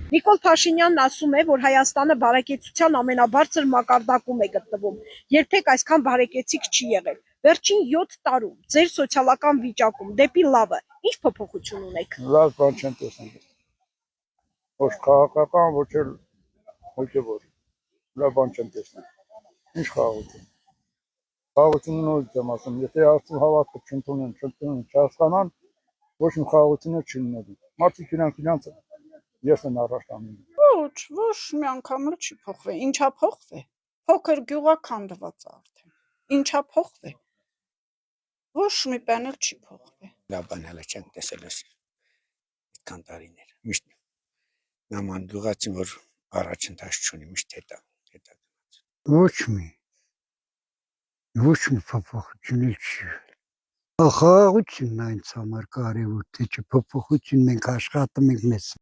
Նիկոլ Փաշինյանն ասում է, որ Հայաստանը բարեկեցության ամենաբարձր մակարդակում է գտնվում, երբեք այսքան բարեկեցիկ չի եղել։ Վերջին 7 տարում ձեր սոցիալական վիճակում դեպի լավը ինչ փոփոխություն ունեք։ Լավ բան չեմ տեսնում։ Ոչ քաղաքական, ոչ էլ հոգևոր։ Լավ բան չեմ տեսնում։ Ինչ խաղաղություն։ Խաղաղությունն ու եմ ասում, եթե արդյոք հավատքը չընդունեն, չհասկանան, ոչ մի խաղաղություն չի լինելու։ Մարդիկ իրանք ես են առաջ տանում։ Ոչ մի անգամ էլ չի փոխվել։ Ինչա փոխվել։ Փոքր գյուղա քանդված արդեն։ Ինչա փոխվել։ Ոչ մի բան էլ չի փոխվել։ Լավ բան հələ չենք տեսել ես այդքան տարիներ։ Միշտ նման գյուղացին, որ առաջընթաց չունի, միշտ հետա գնաց։ Ոչ մի փոփոխություն չի։ Խաղաղությունն այնց համար կարևոր թե չէ փոփոխություն մենք աշխատում ենք մեզ